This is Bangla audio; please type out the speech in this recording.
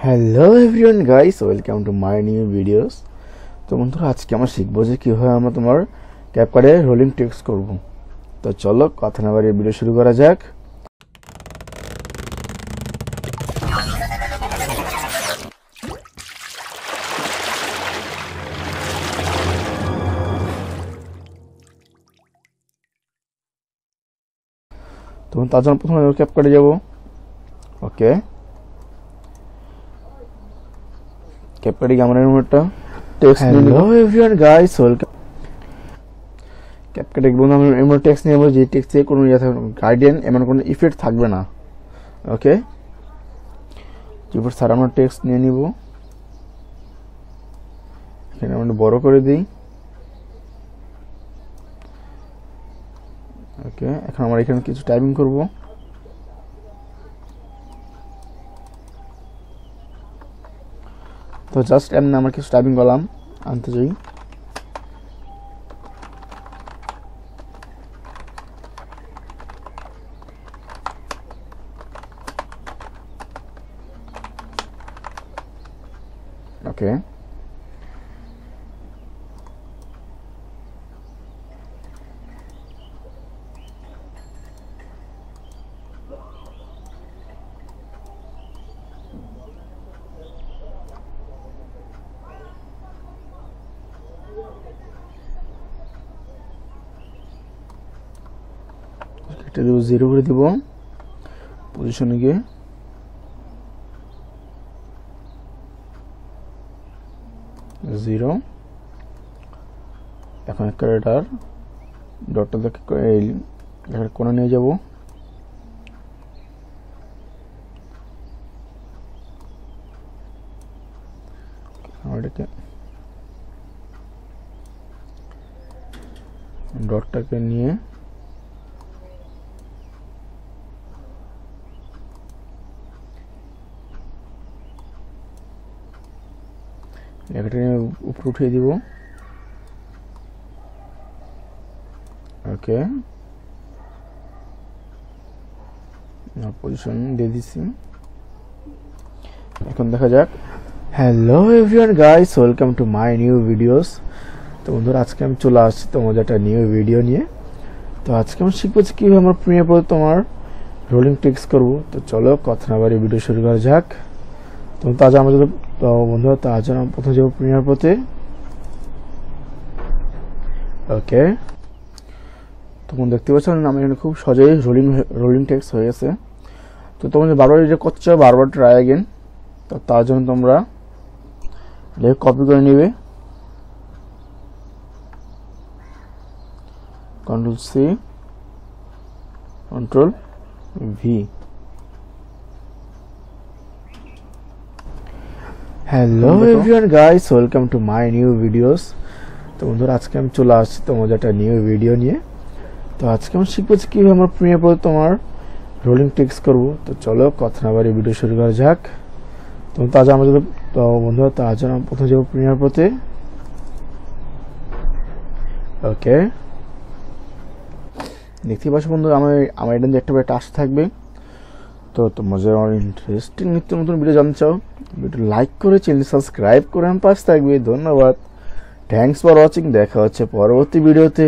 Hello everyone guys, welcome to my new videos. তো বন্ধুরা, আজকে আমরা শিখবো যে কীভাবে আমরা তোমার ক্যাপকার্ডে রোলিং টেক্সট করব। তো চলো কথা না বাড়িয়ে ভিডিও শুরু করা যাক। তো তার জন্য প্রথমে ক্যাপকার্ডে যাব। ওকে, ক্যাপকার্ডে গিয়ে আমরা একটা টেক্সট নিয়ে নেব। Hello everyone guys, welcome. ক্যাপকার্ডে বন্ধু আমরা এমন টেক্সট নিয়ে নেব যে টেক্সটে কোনো গাইডেন এমন কোনো ইফেক্ট থাকবে না। ওকে, এরপর স্যার আমরা টেক্সট নিয়ে নিব। এখানে আমরা বড় করে দিই। ওকে, এখন আমরা এখানে কিছু টাইপিং করব। তো জাস্ট এমনি আমরা কিছু টাইপিং করলাম, আনতে যাই। ওকে, এটা দেবো 0 করে দিব পজিশনে গিয়ে। এখন এটার ডটটা দেখে এই লেখার কোণে নিয়ে যাব। এটাকে ডটটাকে নিয়ে লেখাটা উপরে উঠিয়ে দিব। ওকে, পজিশন দিয়ে দিচ্ছি। এখন দেখা যাক। Hello everyone guys, welcome to my new videos. তো বন্ধুরা, আজকে আমি চলে আসছি তোমাদের একটা নিউ ভিডিও নিয়ে। তো আজকে আমি শিখবো যে কীভাবে আমার প্রিমিয়ার প্রোতে তোমার রোলিং টেক্সট করবো। তো চলো কথা না বাড়িয়ে ভিডিও শুরু করা যাক। তো তাজ আমরা যদি বন্ধুরা তার জন্য প্রথমে যাবো প্রিমিয়ার প্রোতে। ওকে, তখন দেখতে পাচ্ছ আমি এখানে খুব সহজেই রোলিং টেক্সট হয়ে গেছে। তো তোমরা বারবার এটা করতে চাও, বারবার ট্রাই অ্যাগেন। তো তার জন্য তোমরা কপি করে নিবে, Ctrl+C Ctrl+V। Hello everyone guys, welcome to my new videos. তো বন্ধুরা, আজকে আমি চলে আসছি তোমাদের একটা নিউ ভিডিও নিয়ে। তো আজকে আমি শিখবো যে কীভাবে আমার প্রিমিয়ার প্রোতে তোমার রোলিং টেক্সট করবো। তো চলো কথা না বাড়িয়ে ভিডিও শুরু করা যাক। তো তাজ আমরা যদি বন্ধুরা তার জন্য প্রথমে যাবো প্রিমিয়ার প্রোতে। ওকে, দেখতে পাচ্ছ বন্ধু আমার এটা একটা টাস্ক থাকবে। তো তোমরা যে আমার ইন্টারেস্টিং নিত্য নতুন ভিডিও জানতে চাও, ভিডিও লাইক করে চ্যানেল সাবস্ক্রাইব করে আমার পাশে থাকবে। ধন্যবাদ, থ্যাংকস ফর ওয়াচিং। দেখা হচ্ছে পরবর্তী ভিডিওতে।